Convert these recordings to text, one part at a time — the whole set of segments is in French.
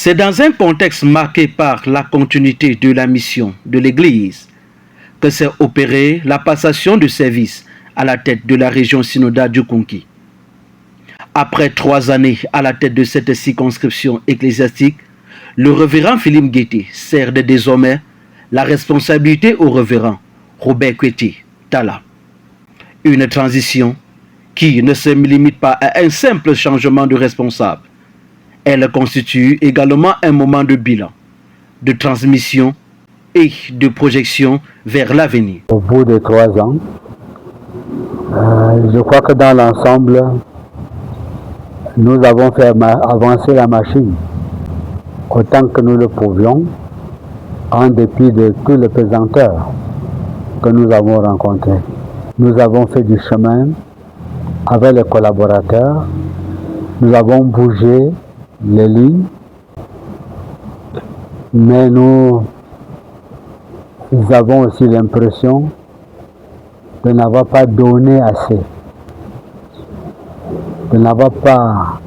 C'est dans un contexte marqué par la continuité de la mission de l'Église que s'est opérée la passation de service à la tête de la région synodale du Konki. Après 3 années à la tête de cette circonscription ecclésiastique, le révérend Philippe Guetté cède désormais la responsabilité au révérend Robert Kweti Tala. Une transition qui ne se limite pas à un simple changement de responsable. Elle constitue également un moment de bilan, de transmission et de projection vers l'avenir. Au bout de 3 ans, je crois que dans l'ensemble, nous avons fait avancer la machine autant que nous le pouvions, en dépit de tous les pesanteurs que nous avons rencontrés. Nous avons fait du chemin avec les collaborateurs, nous avons bougé les lignes, mais nous avons aussi l'impression de n'avoir pas donné assez, de n'avoir pas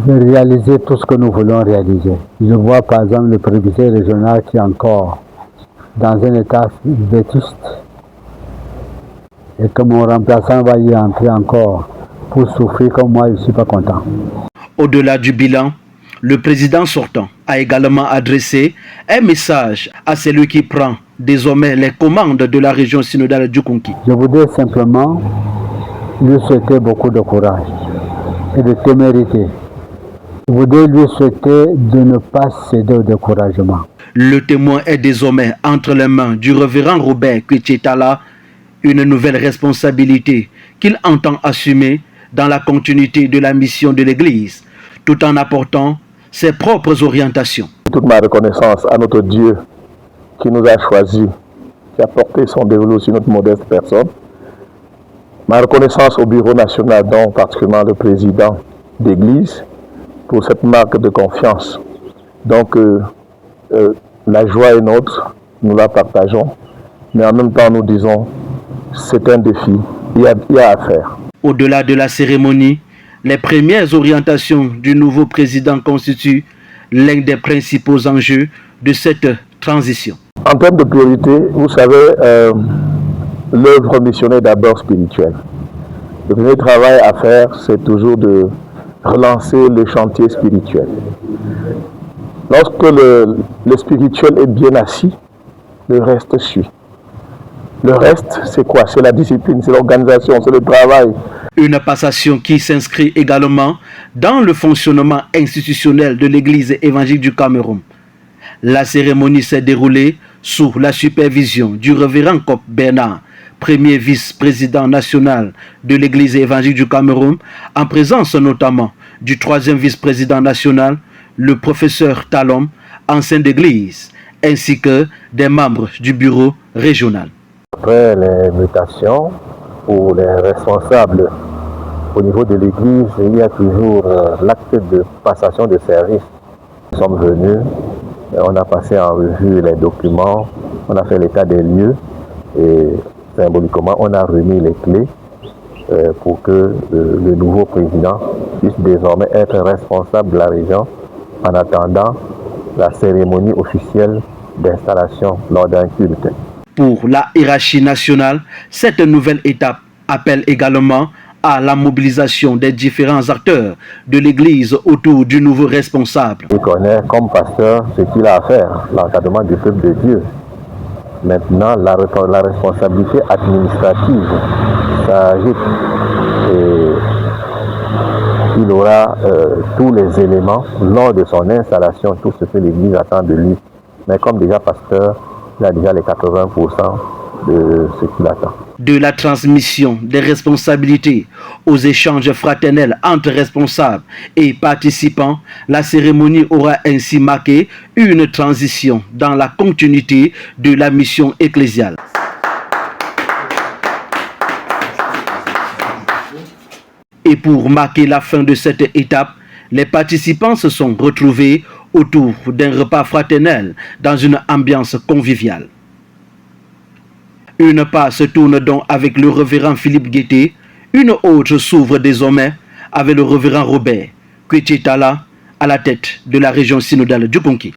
réalisé tout ce que nous voulons réaliser. Je vois par exemple le président régional qui est encore dans un état vétuste et que mon remplaçant va y entrer encore pour souffrir comme moi, je ne suis pas content. Au-delà du bilan, le président sortant a également adressé un message à celui qui prend désormais les commandes de la région synodale du Konki. Je voudrais simplement lui souhaiter beaucoup de courage et de témérité. Je voudrais lui souhaiter de ne pas céder au découragement. Le témoin est désormais entre les mains du révérend Robert Kweti Tala, une nouvelle responsabilité qu'il entend assumer dans la continuité de la mission de l'Église, tout en apportant ses propres orientations. Toute ma reconnaissance à notre Dieu qui nous a choisis, qui a porté son dévolu sur notre modeste personne. Ma reconnaissance au Bureau national, dont particulièrement le président d'Église, pour cette marque de confiance. Donc, la joie est nôtre, nous la partageons, mais en même temps nous disons, c'est un défi, il y a à faire. Au-delà de la cérémonie, les premières orientations du nouveau président constituent l'un des principaux enjeux de cette transition. En termes de priorité, vous savez, l'œuvre missionnaire est d'abord spirituelle. Le premier travail à faire, c'est toujours de relancer le chantier spirituel. Lorsque le spirituel est bien assis, le reste suit. Le reste, c'est quoi? C'est la discipline, c'est l'organisation, c'est le travail. Une passation qui s'inscrit également dans le fonctionnement institutionnel de l'Église évangélique du Cameroun. La cérémonie s'est déroulée sous la supervision du révérend Cop Bernard, premier vice-président national de l'Église évangélique du Cameroun, en présence notamment du 3e vice-président national, le professeur Talom, ancien d'église, ainsi que des membres du bureau régional. Après les mutations pour les responsables au niveau de l'église, il y a toujours l'acte de passation de service. Nous sommes venus, on a passé en revue les documents, on a fait l'état des lieux et symboliquement on a remis les clés pour que le nouveau président puisse désormais être responsable de la région en attendant la cérémonie officielle d'installation lors d'un culte. Pour la hiérarchie nationale, cette nouvelle étape appelle également à la mobilisation des différents acteurs de l'Église autour du nouveau responsable. Il connaît comme pasteur ce qu'il a à faire, l'encadrement du peuple de Dieu. Maintenant, la responsabilité administrative s'ajoute et il aura tous les éléments lors de son installation, tout ce que l'Église attend de lui. Mais comme déjà pasteur, il a déjà les 80% de ce qu'il attend. De la transmission des responsabilités aux échanges fraternels entre responsables et participants, la cérémonie aura ainsi marqué une transition dans la continuité de la mission ecclésiale. Et pour marquer la fin de cette étape, les participants se sont retrouvés autour d'un repas fraternel dans une ambiance conviviale. Une part se tourne donc avec le révérend Philippe Guetté, une autre s'ouvre désormais avec le révérend Robert Kweti Tala, à la tête de la région synodale du Konki.